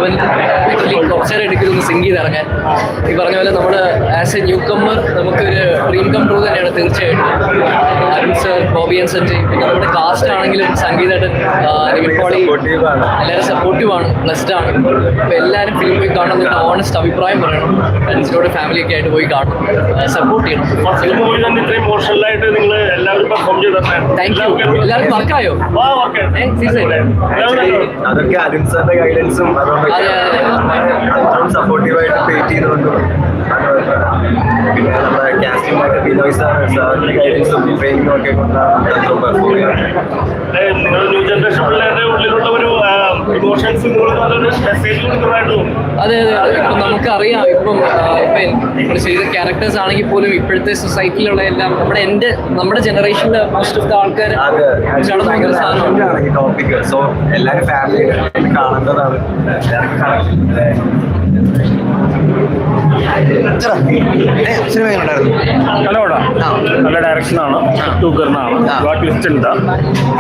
അവൻ ആക്ച്വലി കുറച്ചേരം എടുക്കുന്നു സിംഗ് ചെയ്ത് ഇറങ്ങാൻ. ഈ പറഞ്ഞ പോലെ നമ്മൾ ആസ് എ ന്യൂ കമ്മർ നമുക്കൊരു ഡ്രീം കം ട്രൂ തന്നെയാണ് തീർച്ചയായിട്ടും. അരുൺ സർ, ബോബി ആൻഡ് സഞ്ജയ്, പിന്നെ നമ്മുടെ കാസ്റ്റ് ആണെങ്കിലും സംഗീതേട്ടൻ, നിവിൻ പോളി എല്ലാവരും സപ്പോർട്ടീവാണ്, ബ്ലെസ്ഡ് ആണ്. അപ്പോൾ എല്ലാവരും ഫിലിം പോയി കാണണം എന്നൊരു ഓണസ്റ്റ് അഭിപ്രായം പറയണം. ഫ്രണ്ട്സിനോട് ഫാമിലിയൊക്കെ ആയിട്ട് പോയി കാണണം, സപ്പോർട്ട് ചെയ്യണം. Thank you. എല്ലാവർക്കും വർക്കായോ? അതൊക്കെ അരുൺ സാറിന്റെ ഗൈഡൻസും സപ്പോർട്ടീവായിട്ട് വെയിറ്റ് ചെയ്തുകൊണ്ടും പിന്നെ നമ്മുടെ കാസ്റ്റിംഗായിട്ട് ബിനോയ് സാറിന്റെ ഗൈഡൻസും ട്രെയിനിങ്ങും ഒക്കെ കൊണ്ടാണ് പെർഫോം ചെയ്യുന്നത്. നിങ്ങൾ ന്യൂ ജനറേഷൻ പിള്ളേരുടെ ഉള്ളിലുള്ള ഒരു ഇമോഷൻസ് മെസ്സേജ് കൊടുക്കുന്നതായിട്ട് തോന്നുന്നു. അതെ അതെ, ഇപ്പം നമുക്കറിയാം, ഇപ്പം നമ്മൾ ചെയ്ത ക്യാരക്ടേഴ്സ് ആണെങ്കിൽ പോലും ഇപ്പോഴത്തെ സൊസൈറ്റിയിലുള്ള എല്ലാം നമ്മുടെ ജനറേഷനിലെ മോസ്റ്റ് ഓഫ് ദ ആൾക്കാർ ഭയങ്കര സാധനമാണ് ഈ ടോപ്പിക്. സോ എല്ലാവരും ഫാമിലി കാണേണ്ടതാണ്. സിനിമ എങ്ങനെയുണ്ടായിരുന്നു? നല്ല ഡയറക്ഷനാണ്, ടൂക്കറിനാണ്, ട്വിസ്റ്റ് ഉണ്ട്.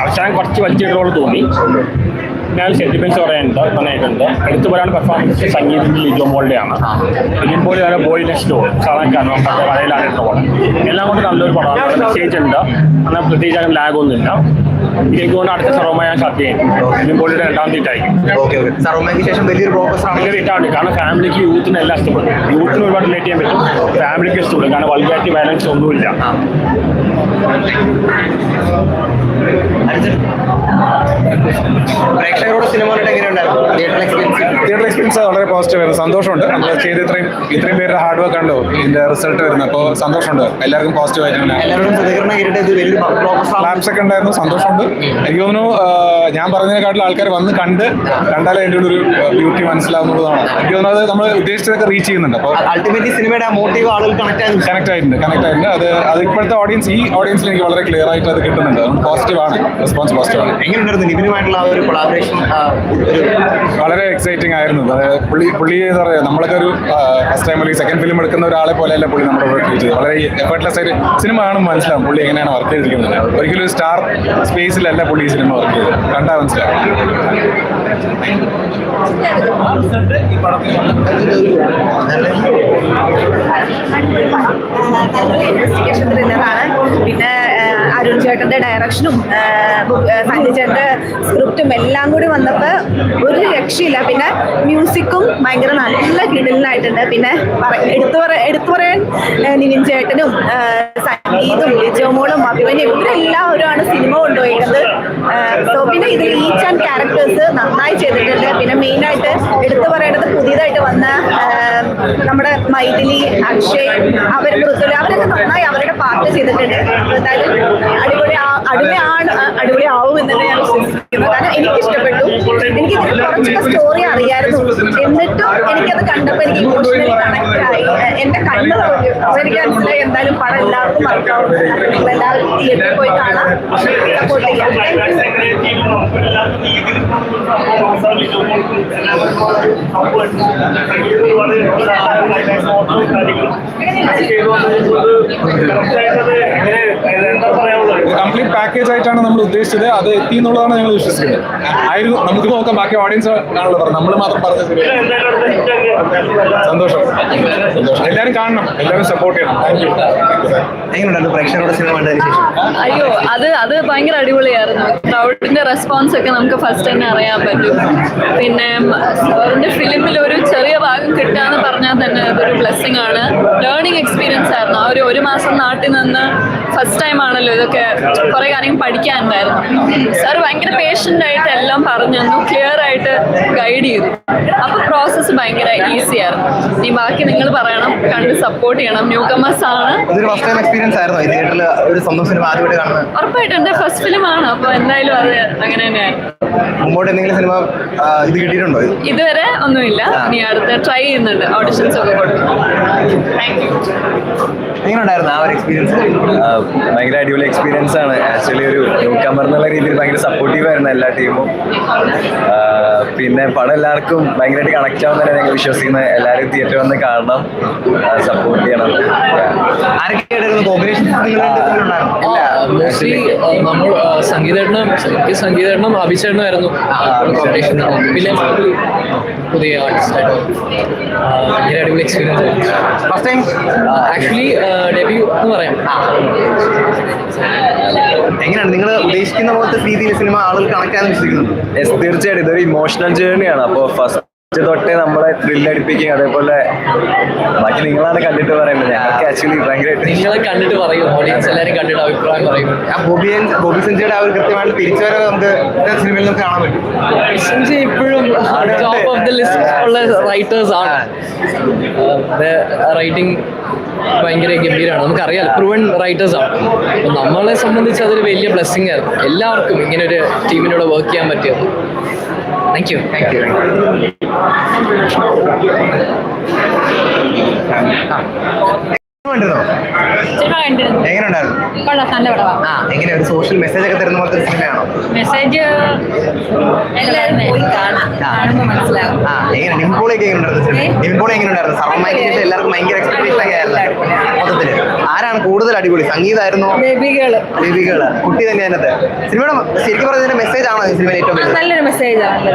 അവസാനം കുറച്ച് വലിച്ചിട്ടുള്ള തോന്നി. ഞാൻ സെന്റിമെന്റ്സ് പറയാനുണ്ട്, നന്നായിട്ടുണ്ട്. എടുത്തു പറയാൻ പെർഫോമൻസ് സംഗീതത്തിൽ ലിജോ മോളുടെയാണ്. ലിജോ പോലെ ബോയ് നെക്സ്റ്റ് ഡോർ, സാധാരണ കഥയിലാണ് ഇട്ട പോലെ. എല്ലാം കൊണ്ട് നല്ലൊരു പടമാണ്. മെസ്സേജ് ഉണ്ട്, എന്നാൽ പ്രത്യേകിച്ച് ലാഗൊന്നുമില്ല. എനിക്ക് കൊണ്ട് അടുത്ത സറോമ ഞാൻ സാധ്യത ലിജോ മോളിയുടെ 2ാം തീയതിയായിരിക്കും. ഭയങ്കര ഇട്ടാണ്, കാരണം ഫാമിലിക്ക് യൂത്തിന് എല്ലാം ഇഷ്ടപ്പെടും. യൂത്തിന് ഒരുപാട് റിലേറ്റ് ചെയ്യാൻ പറ്റും, ഫാമിലിക്ക് ഇഷ്ടപ്പെടും. കാരണം വൾഗാരിറ്റി വയലൻസ് ഒന്നുമില്ല. പ്രേക്ഷകരോട് സിനിമ എങ്ങനെയുണ്ടായിരുന്നു? തിയേറ്റർ എക്സ്പീരിയൻസ് വളരെ പോസിറ്റീവ് ആയിരുന്നു. സന്തോഷമുണ്ട്. നമ്മൾ ചെയ്ത് ഇത്രയും പേരുടെ ഹാർഡ് വർക്ക് ഉണ്ടോ ഇതിന്റെ റിസൾട്ട് വരുന്നത്. അപ്പോൾ സന്തോഷമുണ്ട്. എല്ലാവർക്കും പോസിറ്റീവ് ആയിട്ടാണ്. ക്ലാപ്സ് ഒക്കെ ഉണ്ടായിരുന്നു. സന്തോഷമുണ്ട്. എനിക്ക് തോന്നുന്നു ഞാൻ പറഞ്ഞതിനെക്കാട്ടിലും ആൾക്കാർ വന്ന് കണ്ടാലേ അതിൻ്റെ ഒരു ബ്യൂട്ടി മനസ്സിലാവുന്നതാണ്. എനിക്ക് തോന്നുന്നത് നമ്മൾ ഉദ്ദേശിച്ചതൊക്കെ റീച്ച് ചെയ്യുന്നുണ്ട്. അപ്പോൾ അൾട്ടിമേറ്റ്ലി സിനിമയുടെ മോട്ടീവ് ആളുകൾ കണക്ട് ആയിട്ടുണ്ട്. അത് ഇപ്പോഴത്തെ ഓഡിയൻസിൽ എനിക്ക് വളരെ ക്ലിയർ ആയിട്ട് അത് കിട്ടുന്നുണ്ട്. പോസിറ്റീവ് ആണ്, റെസ്പോൺസ് പോസിറ്റീവ് ആണ്. എങ്ങനെയുണ്ടായിരുന്നു നിവിനുമായിട്ടുള്ള ആ ഒരു കൊളാബറേഷൻ? വളരെ എക്സൈറ്റിംഗ് ആയിരുന്നു. പുള്ളി എന്താ പറയുക, നമ്മളൊക്കെ ഒരു ഫസ്റ്റ് ടൈം അല്ലെങ്കിൽ സെക്കൻഡ് ഫിലിം എടുക്കുന്ന ഒരാളെ പോലെയല്ല പുള്ളി നമ്മുടെ ട്രീറ്റ് ചെയ്തത്. വളരെ എഫേർട്ട്ലെസ് ആയിട്ട് സിനിമ കാണുമ്പോൾ മനസ്സിലാവും പുള്ളി എങ്ങനെയാണ് വർക്ക് ചെയ്തിരിക്കുന്നത്. ഒരിക്കലും ഒരു സ്റ്റാർ സ്പേസിലല്ല പുള്ളി സിനിമ വർക്ക് ചെയ്തത്. കണ്ടാൽ മനസ്സിലാവും. ഇൻവെസ്റ്റിഗേഷൻ ത്രില്ലറാണ്. പിന്നെ അരുൺ ചേട്ടൻ്റെ ഡയറക്ഷനും സഞ്ജയ് ചേട്ടൻ്റെ സ്ക്രിപ്റ്റും എല്ലാം കൂടി വന്നപ്പോൾ ഒരു രക്ഷയില്ല. പിന്നെ മ്യൂസിക്കും ഭയങ്കര നല്ല കിടലിനായിട്ടുണ്ട്. പിന്നെ എടുത്തു പറയാൻ നിവിൻ ചേട്ടനും സംഗീതും ലിജോമോളും അഭിമന്യും ഇവരെല്ലാവരുമാണ് സിനിമ കൊണ്ടുപോയിരുന്നത്. സോ പിന്നെ ഇതിൽ ഈച്ച് ആൻഡ് ക്യാരക്ടേഴ്സ് നന്നായി ചെയ്തിട്ടുണ്ട്. പിന്നെ മെയിനായിട്ട് എടുത്തു പറയേണ്ടത് പുതിയതായിട്ട് വന്ന നമ്മുടെ മൈഥിലി, അക്ഷയ്, മൃദുല, അവരൊക്കെ നന്നായി അവരുടെ പാട്ട് ചെയ്തിട്ടുണ്ട്. എന്തായാലും അടിപൊളിയാവും എന്നാണ് ഞാൻ വിശ്വസിക്കുന്നത്. കാരണം എനിക്കിഷ്ടപ്പെട്ടു. എനിക്ക് കുറച്ചൊക്കെ സ്റ്റോറി അറിയായിരുന്നു, എന്നിട്ടും എനിക്കത് കണ്ടപ്പോൾ എനിക്ക് ഇമോഷണലി കണക്ട് ആയി. എൻ്റെ കണ്ണ് പറഞ്ഞു. അപ്പോൾ എനിക്ക് മനസ്സിലായി എന്തായാലും പടം എല്ലാവർക്കും വർക്കാവും. എല്ലാവരും തിയേറ്ററിൽ പോയി കാണാം, സപ്പോർട്ട് ചെയ്യാം. കംപ്ലീറ്റ് പാക്കേജ് ആയിട്ടാണ് നമ്മൾ ഉദ്ദേശിച്ചത്. അത് എത്തി എന്നുള്ളതാണ് ഞങ്ങൾ വിശ്വസിക്കുന്നത്. ആയിരുന്നു നമുക്ക് നോക്കാം. ബാക്കി ഓഡിയൻസ് ആണല്ലോ പറഞ്ഞത്, നമ്മൾ മാത്രം പറഞ്ഞത്. സന്തോഷം. എല്ലാവരും കാണണം, എല്ലാവരും സപ്പോർട്ട് ചെയ്യണം. Thank you. എങ്ങനെയുണ്ടായിരുന്നു പ്രേക്ഷകരുടെ സിനിമ കണ്ടതിന് ശേഷം? അയ്യോ, അത് ഭയങ്കര അടിപൊളിയായിരുന്നു. ക്രൗഡിന്റെ റെസ്പോൺസ് ഒക്കെ നമുക്ക് ഫസ്റ്റ് തന്നെ അറിയാൻ പറ്റും. പിന്നെ സാറിന്റെ ഫിലിമിൽ ഒരു ചെറിയ ഭാഗം കിട്ടാന്ന് പറഞ്ഞാൽ തന്നെ അതൊരു ബ്ലെസ്സിങ് ആണ്. ലേണിംഗ് എക്സ്പീരിയൻസ് ആയിരുന്നു. ഒരു മാസം നാട്ടിൽ നിന്ന് ഫസ്റ്റ് ടൈം ആണല്ലോ ഇതൊക്കെ, കുറെ കാര്യങ്ങൾ പഠിക്കാനുണ്ടായിരുന്നു. സാർ ഭയങ്കര പേഷ്യൻ്റ് ആയിട്ട് എല്ലാം പറഞ്ഞു തന്നു, ക്ലിയർ ആയിട്ട് ഗൈഡ് ചെയ്തു. അപ്പൊ പ്രോസസ്സ് ഭയങ്കര ഈസി ആയിരുന്നു. ഇനി ബാക്കി നിങ്ങൾ പറയണം, കണ്ട് സപ്പോർട്ട് ചെയ്യണം. ന്യൂ കമേഴ്സ് ആണ്. ഉറപ്പായിട്ടും എന്റെ ഫസ്റ്റ് ഫിലിമാണ്. അപ്പൊ എന്തായാലും അത് അങ്ങനെ തന്നെയായിരുന്നു. സിനിമ ഇത് കിട്ടിയിട്ടുണ്ടോ? ഇതുവരെ ഒന്നുമില്ല. ഇനി അടുത്ത് ട്രൈ ചെയ്യുന്നുണ്ട്, ഓഡിഷൻസ് ഒക്കെ കൊടുക്കും. Thank you. എങ്ങനെയുണ്ടായിരുന്നു ആ ഒരു എക്സ്പീരിയൻസ്? ഭയങ്കര അടിപൊളി എക്സ്പീരിയൻസ് ആണ്. ആക്ച്വലി ഒരു ന്യൂ കമർ എന്നുള്ള രീതിയിൽ ഭയങ്കര സപ്പോർട്ടീവ് ആയിരുന്നു എല്ലാ ടീമും. പിന്നെ പടം എല്ലാവർക്കും ഭയങ്കരമായിട്ട് കണക്ട് ആവുന്നതാണ് ഞങ്ങൾ വിശ്വസിക്കുന്നത്. എല്ലാവരും തിയേറ്ററിൽ വന്ന് കാണണം, സപ്പോർട്ട് ചെയ്യണം. മോസ്റ്റ്ലി നമ്മൾ സംഗീതേട്ടനും അഭിചേട്ടനുമായിരുന്നു കോമ്പറ്റീഷൻ. പിന്നെ പുതിയ ആർട്ടിസ്റ്റായിട്ട് ഭയങ്കര അടിപൊളി എക്സ്പീരിയൻസ് ആയിരുന്നു. ഫസ്റ്റ് ടൈം ആക്ച്വലി ഡെബ്യൂ എന്ന് പറയാം. എങ്ങനെയാണ് നിങ്ങൾ ഉദ്ദേശിക്കുന്ന പോലത്തെ രീതിയിൽ സിനിമ ആളുകൾ കണക്ട് ചെയ്യാൻ വിശ്വസിക്കുന്നുണ്ട്? യെസ്, തീർച്ചയായിട്ടും ഇതൊരു ഇമോഷണൽ ജേർണിയാണ്. അപ്പോൾ ഫസ്റ്റ് തൊട്ടേ നമ്മളെ ത്രില്ലടിപ്പിക്കും. അതേപോലെ ബാക്കി നിങ്ങളാണ് കണ്ടിട്ട് പറയുന്നത്. ഞങ്ങൾക്ക് ആക്ച്വലി ഭയങ്കരമായിട്ട് നിങ്ങളെ കണ്ടിട്ട് പറയും, ഓഡിയൻസ് എല്ലാവരും കണ്ടിട്ട് അഭിപ്രായം പറയും. ആ ബോബി സഞ്ജയുടെ ആ ഒരു കൃത്യമായിട്ട് തിരിച്ചുവരവ് നമുക്ക് സിനിമയിൽ നമുക്ക് കാണാൻ പറ്റും. സഞ്ജയ് ഇപ്പോഴും ടോപ്പ് ഓഫ് ദ ലിസ്റ്റ് ഉള്ള റൈറ്റേഴ്സ് ആണ്. റൈറ്റിംഗ് ഭയങ്കര ഗംഭീരമാണ്. നമുക്കറിയാം, പ്രൂവൺ റൈറ്റേഴ്സ് ആണ്. അപ്പോൾ നമ്മളെ സംബന്ധിച്ച് അതൊരു വലിയ ബ്ലെസ്സിങ് ആയിരുന്നു എല്ലാവർക്കും ഇങ്ങനെ ഒരു ടീമിനോട് വർക്ക് ചെയ്യാൻ പറ്റിയത്. Thank you. എങ്ങനെ ഉണ്ടായിരുന്നു? എങ്ങനെ ഒരു സോഷ്യൽ മെസ്സേജ് ഒക്കെ തരുന്ന പോലത്തെ സിനിമയാണോ? മെസ്സേജ് പോയി കാണുമ്പോൾ മനസ്സിലാവും. എങ്ങനെ നിംപോളിയൊക്കെ എങ്ങനെ ഉണ്ടായിരുന്നു? നിംപോളി എങ്ങനെ ഉണ്ടായിരുന്നു? സർവ്വമായിട്ട് ശേഷം എല്ലാവർക്കും ഭയങ്കര എക്സ്പെക്ടേഷൻ ഒക്കെ ആയിരുന്നു മൊത്തത്തില്. ആരാണ് കൂടുതൽ അടിപൊളി? സംഗീതമായിരുന്നോ? ബേബികള് കുട്ടി തന്നെ അതിനകത്ത്. സിനിമയുടെ ശരിക്കും പറയുന്നതിന്റെ മെസ്സേജ് ആണോ ഈ സിനിമയിൽ ഏറ്റവും നല്ലൊരു മെസ്സേജാണ്.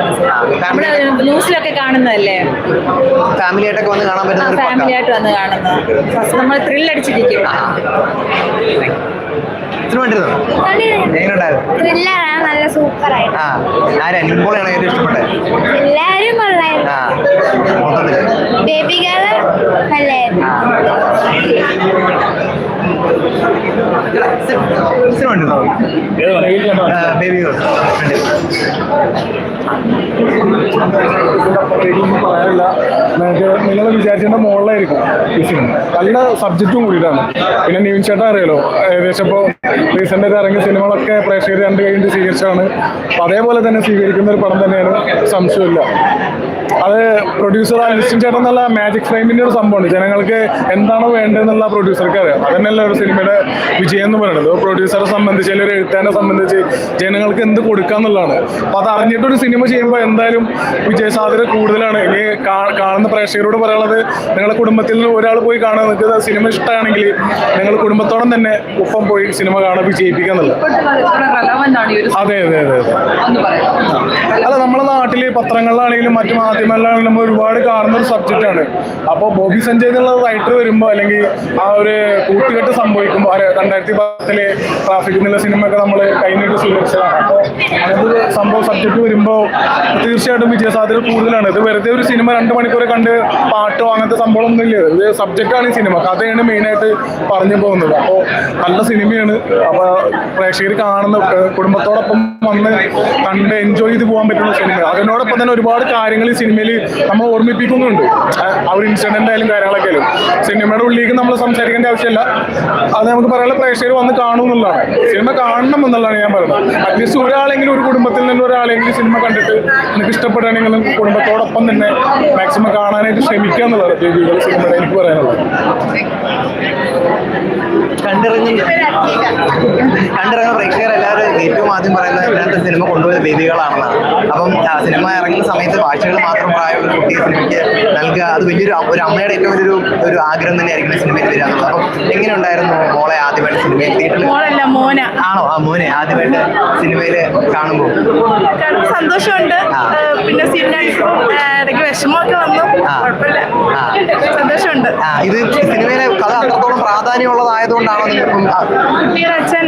നമ്മുടെ ന്യൂസിലൊക്കെ കാണുന്നതല്ലേ, ഫാമിലി ആയിട്ടൊക്കെ വന്ന് കാണാൻ പറ്റുന്ന ഫാമിലി ആയിട്ട് വന്ന് കാണുന്നത്. ഫസ്റ്റ് നമ്മൾ ത്രില്ലടിച്ചിരിക്കും. സിനിമ എങ്ങനെയുണ്ടായിരുന്നു? ത്രില്ലറാണ്, നല്ല സൂപ്പറായിട്ട്. ആരാ നിംപോളിയാണോ ഏറ്റവും ഇഷ്ടപ്പെട്ടത്? എല്ലാരും കൊള്ളായിരുന്നു. ബേബികള് നല്ലായിരുന്നു. സിനിമ ഉണ്ടോ? ബേബികൾ പറയാനില്ല. നിങ്ങൾ വിചാരിച്ചതിന്റെ മുകളിലായിരിക്കും ഈ സിനിമ. നല്ല സബ്ജക്റ്റും കൂടിയിട്ടാണ്. പിന്നെ നിവിൻ ചേട്ടൻ അറിയാലോ, ഏകദേശം ഇപ്പോൾ റീസെന്റ് ആയിട്ട് ഇറങ്ങിയ സിനിമകളൊക്കെ പ്രേക്ഷകർ കണ്ടു കഴിഞ്ഞിട്ട് സ്വീകരിച്ചാണ്. അപ്പം അതേപോലെ തന്നെ സ്വീകരിക്കുന്ന ഒരു പടം തന്നെയാണ്, സംശയമില്ല. അത് പ്രൊഡ്യൂസർ നിവിൻ ചേട്ടൻ എന്നുള്ള മാജിക് ഫ്രെയിമിന്റെ ഒരു സംഭവമാണ്. ജനങ്ങൾക്ക് എന്താണോ വേണ്ടതെന്നുള്ള പ്രൊഡ്യൂസർക്ക് അറിയാം. അതന്നെയല്ല ഒരു സിനിമയുടെ വിജയം എന്ന് പറയുന്നത്. പ്രൊഡ്യൂസറെ സംബന്ധിച്ച് അല്ലെങ്കിൽ ഒരു എഴുത്താനെ സംബന്ധിച്ച് ജനങ്ങൾക്ക് എന്ത് കൊടുക്കാന്നുള്ളതാണ്. അപ്പൊ അത് അറിഞ്ഞിട്ടൊരു സിനിമ ചെയ്യുമ്പോൾ എന്തായാലും വിജയ സാധ്യത കൂടുതലാണ്. ഇനി കാണുന്ന പ്രേക്ഷകരോട് പറയാനുള്ളത്, നിങ്ങളുടെ കുടുംബത്തിൽ നിന്ന് ഒരാൾ പോയി കാണാൻ, നിങ്ങൾക്ക് സിനിമ ഇഷ്ടമാണെങ്കിൽ നിങ്ങൾ കുടുംബത്തോടെ തന്നെ ഒപ്പം പോയി സിനിമ കാണാൻ വിജയിപ്പിക്കാന്നുള്ളത്. അതെ. അല്ല, നമ്മുടെ നാട്ടില് പത്രങ്ങളിലാണെങ്കിലും മറ്റു മാധ്യമങ്ങളിലാണെങ്കിലും നമ്മൾ ഒരുപാട് കാണുന്ന ഒരു സബ്ജക്റ്റാണ്. അപ്പോൾ ബോബി സഞ്ജയ് എന്നുള്ള റൈറ്റർ വരുമ്പോൾ, അല്ലെങ്കിൽ ആ ഒരു കൂട്ടുകെട്ട് സംഭവിക്കുമ്പോൾ, 2010 ട്രാഫിക് എന്നുള്ള സിനിമയൊക്കെ നമ്മൾ കൈനീട്ട് സ്വീകരിച്ചതാണ്. അപ്പോൾ അങ്ങനത്തെ സംഭവം സബ്ജക്റ്റ് വരുമ്പോൾ തീർച്ചയായിട്ടും വിജയസാധ്യത കൂടുതലാണ്. ഇത് വെറുതെ ഒരു സിനിമ 2 മണിക്കൂർ കണ്ട് പാട്ടോ അങ്ങനത്തെ സംഭവമൊന്നും ഇല്ല. ഇത് സബ്ജക്റ്റാണ് ഈ സിനിമ, കഥയാണ് മെയിനായിട്ട് പറഞ്ഞു പോകുന്നത്. അപ്പോൾ നല്ല സിനിമയാണ്. അപ്പോൾ പ്രേക്ഷകർ കാണുന്ന, കുടുംബത്തോടൊപ്പം വന്ന് കണ്ട് എൻജോയ് ചെയ്ത് പോകാൻ പറ്റുന്ന സിനിമ. അതിനോടൊപ്പം തന്നെ ഒരുപാട് കാര്യങ്ങൾ ഈ സിനിമയിൽ നമ്മൾ ഓർമ്മിപ്പിക്കുന്നുണ്ട്. ആ ഒരു ഇൻസിഡന്റ് ആയാലും കാര്യങ്ങളൊക്കെ ആയാലും സിനിമയുടെ ഉള്ളിലേക്ക് നമ്മൾ സംസാരിക്കേണ്ട ആവശ്യമില്ല. അത് നമുക്ക് പറയാനുള്ള പ്രേക്ഷകർ വന്ന് കാണുമെന്നുള്ളതാണ്. സിനിമ കാണണം എന്നുള്ളതാണ് ഞാൻ പറയുന്നത്. അറ്റ്ലീസ്റ്റ് ഒരാളെങ്കിലും, ഒരു കുടുംബത്തിൽ നിന്ന് ഒരാളെങ്കിലും സിനിമ കണ്ടിട്ട് എനിക്ക് ഇഷ്ടപ്പെടുകയാണെങ്കിൽ കുടുംബത്തോടൊപ്പം തന്നെ മാക്സിമം കാണാനായിട്ട് ശ്രമിക്കുക എന്നുള്ളത് ബേബികൾ സിനിമയുടെ എനിക്ക് പറയാനുള്ളത്. കണ്ടിറങ്ങുന്ന പ്രേക്ഷകർ എല്ലാവരും ഏറ്റവും ആദ്യം പറയുന്നത് ഇതിനകത്ത് സിനിമ കൊണ്ടുപോയത് ബേബികളാണെന്നാണ്. അപ്പം സിനിമ ഇറങ്ങുന്ന സമയത്ത് ഭാഷകൾ മാത്രം പ്രായമുള്ള കുട്ടിയെ സിനിമയ്ക്ക് നൽകുക, അത് വലിയൊരു ഒരു അമ്മയുടെ ഏറ്റവും വലിയൊരു ആഗ്രഹം തന്നെയായിരിക്കും സിനിമയിൽ വരിക എന്നുള്ളത്. അപ്പം എങ്ങനെ ഉണ്ടായിരുന്നു മോളെ ആദ്യമായിട്ട് സിനിമയിൽ തിയേറ്ററിൽ? ആണോ? മോനെ ആദ്യമായിട്ട് സിനിമയിൽ കാണുമ്പോൾ സന്തോഷമുണ്ട്. പിന്നെ ഇടയ്ക്ക് വിഷമമൊക്കെ വന്നു. കുഴപ്പമില്ല, സന്തോഷമുണ്ട്. ഇത് സിനിമയിലെ കഥ അത്രത്തോളം പ്രാധാന്യമുള്ളതായതുകൊണ്ടാണോ നിങ്ങൾക്കും? അച്ഛൻ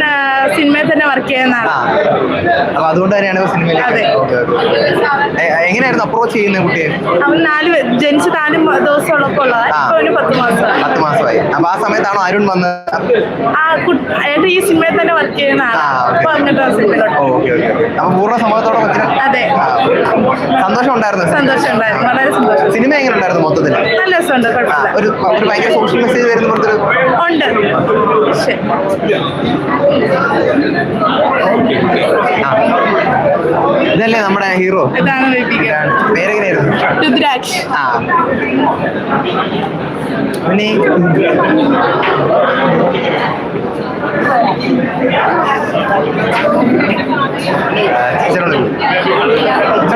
സിനിമയിൽ തന്നെ വർക്ക് ചെയ്യുന്നതാണ്. അപ്പൊ അതുകൊണ്ട് തന്നെയാണ് സിനിമയിൽ. എങ്ങനെയായിരുന്നു അപ്രോച്ച് ചെയ്യുന്നത് കുട്ടിയെ? അവൻ ജനിച്ച് 4 ദിവസമുള്ളപ്പോൾ ഉള്ളതാണ്. ഇപ്പൊ 10 മാസമായി. 10 മാസമായി. അപ്പൊ ആ സമയത്താണോ അരുൺ വന്നത്? ഈ സിനിമയിൽ തന്നെ വർക്ക് ചെയ്യുന്നതാണ്. അപ്പൊ അങ്ങനത്തെ ഓക്കെ. അപ്പൊ പൂർണ്ണ സമ്മതത്തോടെ അതെ. സന്തോഷം ഉണ്ടായിരുന്നു? സന്തോഷമുണ്ടായിരുന്നു, വളരെ സന്തോഷം. സിനിമ എങ്ങനെ ഉണ്ടായിരുന്നു മൊത്തത്തിൽ? നല്ല രസമുണ്ട്, കുഴപ്പമില്ല. ഒരു ഭയങ്കര സോഷ്യൽ മെസ്സേജ് വരുന്ന പോലത്തെ ഉണ്ട്. ശരി. ഇതല്ലേ നമ്മുടെ ഹീറോ? ഇതാണ് പേരെങ്ങനെയായിരുന്നു? രുദ്രാക്ഷ്. പിന്നെ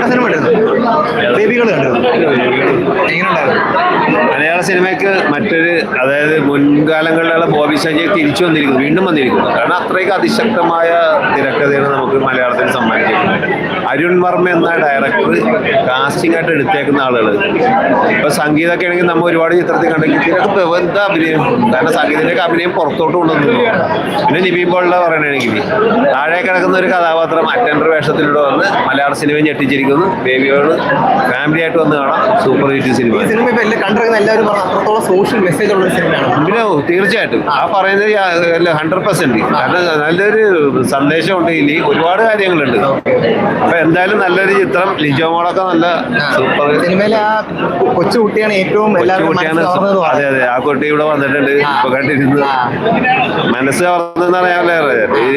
സിനിമ കണ്ടിരുന്നു, ബേബികൾ കണ്ടിരുന്നു. എങ്ങനെയുണ്ടായിരുന്നു? മലയാള സിനിമയ്ക്ക് മറ്റൊരു, അതായത് മുൻകാലങ്ങളിലുള്ള ബോബി സഞ്ജയ് തിരിച്ചു വന്നിരിക്കുന്നു, വീണ്ടും വന്നിരിക്കുന്നു. കാരണം അത്രയ്ക്ക് അതിശക്തമായ തിരക്കഥയാണ് നമുക്ക് മലയാളത്തിൽ സമ്മാനിച്ചിട്ടുണ്ട്. ആ അരുൺ വർമ്മ എന്ന ഡയറക്ടർ കാസ്റ്റിംഗ് ആയിട്ട് എടുത്തേക്കുന്ന ആളുകൾ. ഇപ്പൊ സംഗീതമൊക്കെ ആണെങ്കിൽ നമ്മൾ ഒരുപാട് ചിത്രത്തിൽ കണ്ടെങ്കിൽ ഇതിനൊക്കെ എന്താ അഭിനയം, കാരണം സംഗീതത്തിൻ്റെ അഭിനയം പുറത്തോട്ട് കൊണ്ടുവന്നു. പിന്നെ നിവിൻ പോളിയുടെ പറയണമെങ്കിൽ താഴെ കിടക്കുന്ന ഒരു കഥാപാത്രം അറ്റൻഡർ വേഷത്തിലൂടെ വന്ന് മലയാള സിനിമ ഞെട്ടിച്ചിരിക്കുന്നു. ബേബിയോട് ഫാമിലി ആയിട്ട് വന്ന് കാണാം. Super hit cinema. സിനിമ ഇപ്പൊ കണ്ടിരിക്കുന്ന എല്ലാവരും അത്രത്തോളം സോഷ്യൽ മെസ്സേജ് ഉള്ള ഒരു സിനിമയാണ്. പിന്നെ തീർച്ചയായിട്ടും ആ പറയുന്നത് 100%. കാരണം നല്ലൊരു സന്ദേശമുണ്ട്, ഇനി ഒരുപാട് കാര്യങ്ങളുണ്ട്. അപ്പൊ എന്തായാലും നല്ലൊരു ചിത്രം. ലിജോ മോളൊക്കെ നല്ല സൂപ്പർ. സിനിമയിലെ ആ കൊച്ചു കുട്ടിയാണ് ഏറ്റവും കുട്ടിയാണ്. അതെ അതെ, ആ കുട്ടി ഇവിടെ വന്നിട്ടുണ്ട്. ഇപ്പൊ കണ്ടിരുന്നു മനസ്സ് കവർന്നെന്ന് പറയാല്ലേ.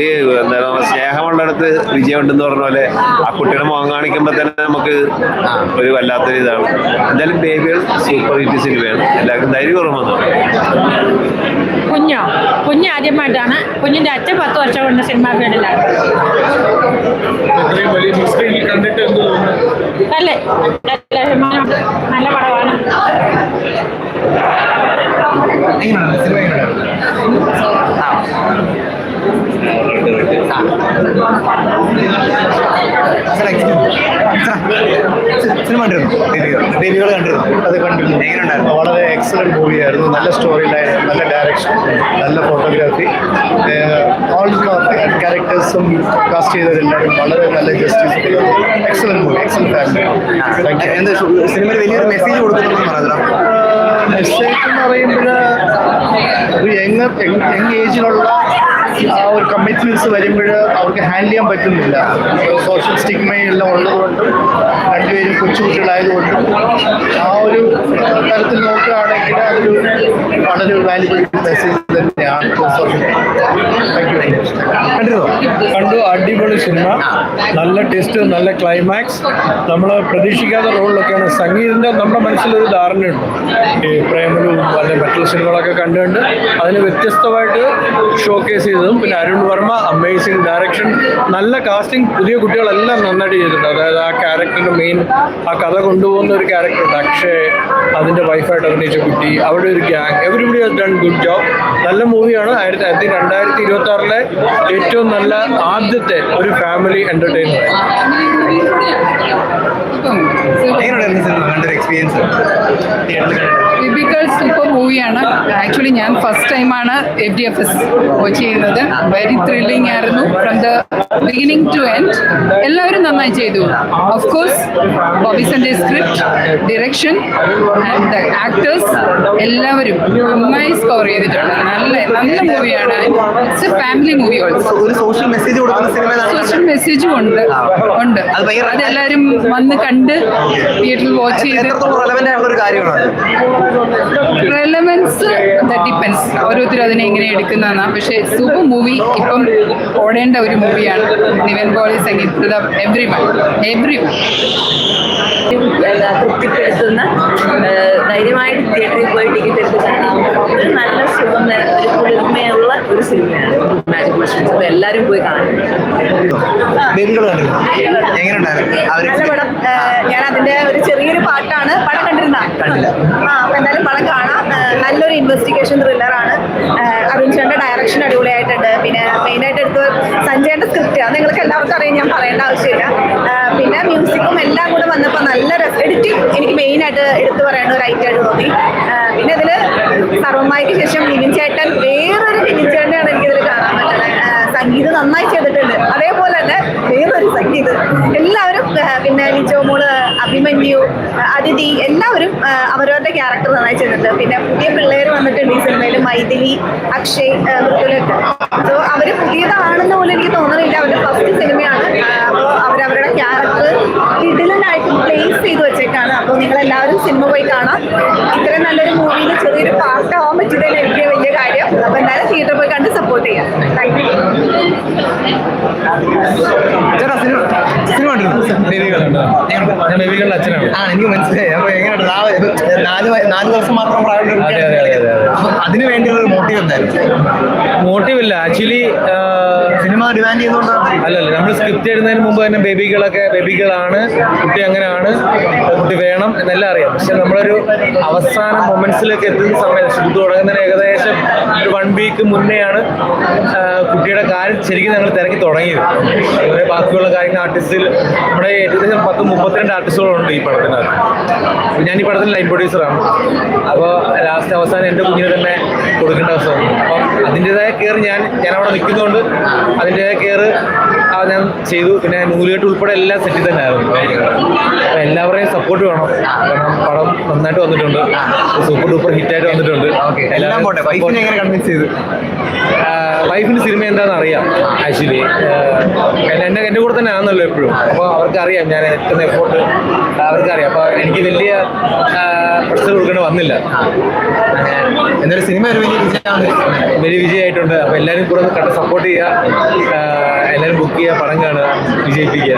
ഈ എന്താ സ്നേഹമുള്ളിടത്ത് വിജയം ഉണ്ടെന്ന് പറഞ്ഞ പോലെ ആ കുട്ടിയുടെ മുഖം കാണിക്കുമ്പോ തന്നെ നമുക്ക് ഒരു വല്ലാത്തൊരു ഇതാണ്. എന്തായാലും ബേബികൾ സൂപ്പർ ഹിറ്റ് സിനിമയാണ്. എല്ലാവർക്കും ധൈര്യപൂർവ്വം വന്നു. കുഞ്ഞ് ആദ്യമായിട്ടാണ്. കുഞ്ഞിന്റെ അച്ഛൻ 10 വർഷം കൊണ്ട് സിനിമാ ഫീൽഡിലാണ്. നല്ല പടമാണ്. സിനിമ ബേബികൾ കണ്ടിരുന്നു. അത് കണ്ടിരുന്നു. എങ്ങനെയുണ്ടായിരുന്നു? വളരെ എക്സലന്റ് മൂവിയായിരുന്നു. നല്ല സ്റ്റോറി ലൈൻ, നല്ല ഡയറക്ഷൻ, നല്ല ഫോട്ടോഗ്രാഫി, ഓൾ ക്യാരക്ടേഴ്സും കാസ്റ്റ് ചെയ്തവരെല്ലാവരും വളരെ നല്ല justice. Excellent movie, excellent family. എന്ത് സിനിമയിൽ വലിയൊരു മെസ്സേജ് കൊടുക്കുന്നു പറഞ്ഞോ? മെസ്സേജ് എന്ന് പറയുമ്പോൾ ഒരു യങ് ഏജിലുള്ള ആ ഒരു കമ്മിറ്റ്മെന്റ്സ് വരുമ്പോൾ അവർക്ക് ഹാൻഡിൽ ചെയ്യാൻ പറ്റുന്നില്ല. സോഷ്യൽ സ്റ്റിഗ്മയെല്ലാം ഉള്ളതുകൊണ്ടും രണ്ടുപേരും കൊച്ചുകുട്ടികളായതുകൊണ്ടും ആ ഒരു തരത്തിൽ നോക്കുകയാണെങ്കിൽ അതൊരു വളരെ വാല്യുബിൾ മെസ്സേജ് തന്നെയാണ്. കണ്ടു. അടിപൊളി സിനിമ, നല്ല ടെസ്റ്റ്, നല്ല ക്ലൈമാക്സ്. നമ്മൾ പ്രതീക്ഷിക്കാത്ത റോളിലൊക്കെയാണ്. സംഗീതത്തിൻ്റെ നമ്മുടെ മനസ്സിലൊരു ധാരണയുണ്ട്. ഈ പ്രേമലും അല്ലെങ്കിൽ മറ്റുള്ള സിനിമകളൊക്കെ കണ്ടുകൊണ്ട് അതിന് വ്യത്യസ്തമായിട്ട് ഷോക്കേസ് ചെയ്തതും. പിന്നെ അരുൺ വർമ്മ അമേസിങ് ഡയറക്ഷൻ, നല്ല കാസ്റ്റിംഗ്. പുതിയ കുട്ടികളെല്ലാം നന്നായിട്ട് ചെയ്തിട്ടുണ്ട്. അതായത് ആ ക്യാരക്ടറിൻ്റെ മെയിൻ ആ കഥ കൊണ്ടുപോകുന്ന ഒരു ക്യാരക്ടറുണ്ട്, അക്ഷയ്, അതിൻ്റെ വൈഫായിട്ട് അഭിനയിച്ച കുട്ടി, അവിടെ ഒരു gang, everybody has done good job. നല്ല മൂവിയാണ്. 2026 ഏറ്റവും നല്ല ആദ്യത്തെ ഒരു ഫാമിലി എന്റർടൈനർ. ടിപ്പിക്കൽ സൂപ്പർ മൂവിയാണ്. ആക്ച്വലി ഞാൻ ഫസ്റ്റ് ടൈമാണ് FDFS വാച്ച് ചെയ്യുന്നത്. വെരി ത്രില്ലിംഗ് ആയിരുന്നു from the beginning to end. എല്ലാവരും നന്നായി ചെയ്തു. ഓഫ് കോഴ്സ് ബോബിസന്റെ script, direction and the actors എല്ലാവരും നന്നായി സ്കോർ ചെയ്തിട്ടുണ്ട്. നല്ല മൂവിയാണ്. It's a family movie also. ഒരു സോഷ്യൽ മെസ്സേജ് കൊടുക്കുന്ന സിനിമ. സോഷ്യൽ മെസ്സേജും ഉണ്ട്. അതെല്ലാവരും വന്ന് കണ്ട് തിയേറ്ററിൽ വാച്ച് ചെയ്ത്. റെലവന്റ് ആയിട്ടുള്ള ഒരു കാര്യമാണ്. റെലവൻസ് ഡിപ്പെൻസ്, ഓരോരുത്തരും അതിനെ എങ്ങനെ എടുക്കുന്നതാണ്. പക്ഷേ സൂപ്പർ മൂവി, ഇപ്പം ഓടേണ്ട ഒരു മൂവിയാണ്. നിവിൻ പോളി, സംഗീത, എവ്രിവൺ തൃപ്തിപ്പെടുത്തുന്ന, ധൈര്യമായിട്ട് തിയേറ്ററിൽ പോയി ടിക്കറ്റ് എടുത്ത് കാണാം. ഒരു നല്ല സുഖം, ഒരു കുളിർമയുള്ള ഒരു സിനിമയാണ് മാജിക് മഷീൻസ്. അത് എല്ലാവരും പോയി കാണാം. നല്ല പടം. ഞാൻ അതിന്റെ ഒരു ചെറിയൊരു പാട്ടാണ്. പടം കണ്ടിരുന്ന അപ്പൊ എന്തായാലും പടം കാണാം. നല്ലൊരു ഇൻവെസ്റ്റിഗേഷൻ ത്രില്ലറാണ്. അരുൺ ചേട്ടൻ്റെ ഡയറക്ഷൻ അടിപൊളിയായിട്ടുണ്ട്. പിന്നെ മെയിനായിട്ട് എടുത്ത് സഞ്ജയന്റെ സ്ക്രിപ്റ്റ്, അത് നിങ്ങൾക്ക് എല്ലാവർക്കും അറിയാം, ഞാൻ പറയേണ്ട ആവശ്യമില്ല. പിന്നെ മ്യൂസിക്കും എല്ലാം കൂടെ വന്നപ്പോൾ നല്ല എഡിറ്റിംഗ് എനിക്ക് മെയിനായിട്ട് എടുത്തു പറയേണ്ട ഒരു ഐറ്റമായിട്ട് തോന്നി. പിന്നെ ഇതിൽ സർവ്വമായ്ക്ക് ശേഷം നിവിൻ ചേട്ടൻ, വേറൊരു നിവിൻ ചേട്ടനാണ് എനിക്കിതിൽ കാണാൻ പറ്റുന്നത്. സംഗീതം നന്നായി ചെയ്തിട്ടുണ്ട്. അതേപോലെ തന്നെ വേറൊരു സംഗീതം എല്ലാവരും, പിന്നെ ലിജോ മോള്, അഭിമന്യു, അതിഥി, എല്ലാവരും അവരവരുടെ ക്യാരക്ടർ നന്നായി ചെയ്തിട്ടുണ്ട്. പിന്നെ പുതിയ പിള്ളേർ വന്നിട്ടുണ്ട് ഈ സിനിമയിൽ. മൈഥിലി, അക്ഷയ്, മൃദുലൊക്കെ. സോ അവർ പുതിയതാണെന്ന് പോലും എനിക്ക് തോന്നുന്നില്ല. അവരുടെ ഫസ്റ്റ് സിനിമയാണ്. അപ്പോൾ അവരവരുടെ ക്യാരക്ടർ കിടിലനായിട്ട് പ്ലേസ് ചെയ്ത് വെച്ചേക്കാണ്. അപ്പോൾ നിങ്ങളെല്ലാവരും സിനിമ പോയി കാണാം. ഇത്രയും നല്ലൊരു മൂവിയിൽ ചെറിയൊരു പാർട്ടാവാൻ പറ്റിയതിൽ എനിക്ക് വലിയ കാര്യം. അപ്പോൾ എന്തായാലും തിയേറ്ററിൽ പോയി കണ്ട് സപ്പോർട്ട് ചെയ്യാം. Thank you. ബേബികളുടെ അച്ഛനാണ്. എനിക്ക് മനസ്സിലായി. അപ്പൊ എങ്ങനെയുണ്ട്? 4 ദിവസം മാത്രം പ്രായമുള്ള അതിനു വേണ്ടിയുള്ള ഒരു മോട്ടീവ് എന്തായിരുന്നു? മോട്ടീവ് ഇല്ല ആക്ച്വലി. സിനിമ ഡിമാൻഡ് ചെയ്തുകൊണ്ടാണ്. അല്ലല്ല, നമ്മൾ സ്ക്രിപ്റ്റ് എഴുതുന്നതിന് മുമ്പ് തന്നെ ബേബികളാണ്, കുട്ടി അങ്ങനെയാണ്, കുട്ടി വേണം കാണണം എന്നെല്ലാം അറിയാം. പക്ഷെ നമ്മളൊരു അവസാന മൊമെന്റ്സിലേക്ക് എത്തുന്ന സമയത്ത് ഷൂട്ട് തുടങ്ങുന്നതിന് ഏകദേശം ഒരു 1 വീക്ക് മുന്നെയാണ് കുട്ടിയുടെ കാര്യം ശരിക്കും ഞങ്ങൾ തിരക്കി തുടങ്ങിയത്. അതുപോലെ ബാക്കിയുള്ള കാര്യങ്ങൾ ആർട്ടിസ്റ്റിൽ നമ്മുടെ ഏകദേശം 32 ആർട്ടിസ്റ്റുകളുണ്ട് ഈ പടത്തിനകത്ത്. ഞാൻ ഈ പടത്തിൽ ലൈൻ പ്രൊഡ്യൂസറാണ്. അപ്പോൾ ലാസ്റ്റ് അവസാനം എൻ്റെ കുഞ്ഞിനെ തന്നെ കൊടുക്കേണ്ട അവസരം. അപ്പം അതിൻ്റെതായ കെയർ ഞാൻ അവിടെ നിൽക്കുന്നതുകൊണ്ട് അതിൻ്റെതായ കെയർ ഞാൻ ചെയ്തു. പിന്നെ നൂലുകെട്ട് ഉൾപ്പെടെ എല്ലാം സെറ്റിൽ തന്നെ ആയിരുന്നു. അപ്പം എല്ലാവരുടെയും സപ്പോർട്ട് വേണം. കാരണം പടം നന്നായിട്ട് വന്നിട്ടുണ്ട്, സൂപ്പർ ഡൂപ്പർ ഹിറ്റായിട്ട് വന്നിട്ടുണ്ട്. വൈഫിന് സിനിമ എന്താണെന്ന് അറിയാം. ആക്ച്വലി എൻ്റെ കൂടെ തന്നെ ആണെന്നല്ലോ എപ്പോഴും. അപ്പോൾ അവർക്ക് അറിയാം ഞാൻ എത്തുന്ന എഫോർട്ട് അവർക്കറിയാം. അപ്പോൾ എനിക്ക് വലിയ പ്രശ്നം കൊടുക്കേണ്ടി വന്നില്ല. എന്നൊരു സിനിമ വലിയ വിജയമായിട്ടുണ്ട്. അപ്പോൾ എല്ലാവരും കൂടെ ഒന്ന് കണ്ട് സപ്പോർട്ട് ചെയ്യുക, എല്ലാവരും ബുക്ക് ചെയ്യുക, പടം കാണുക, വിജയിപ്പിക്കുക.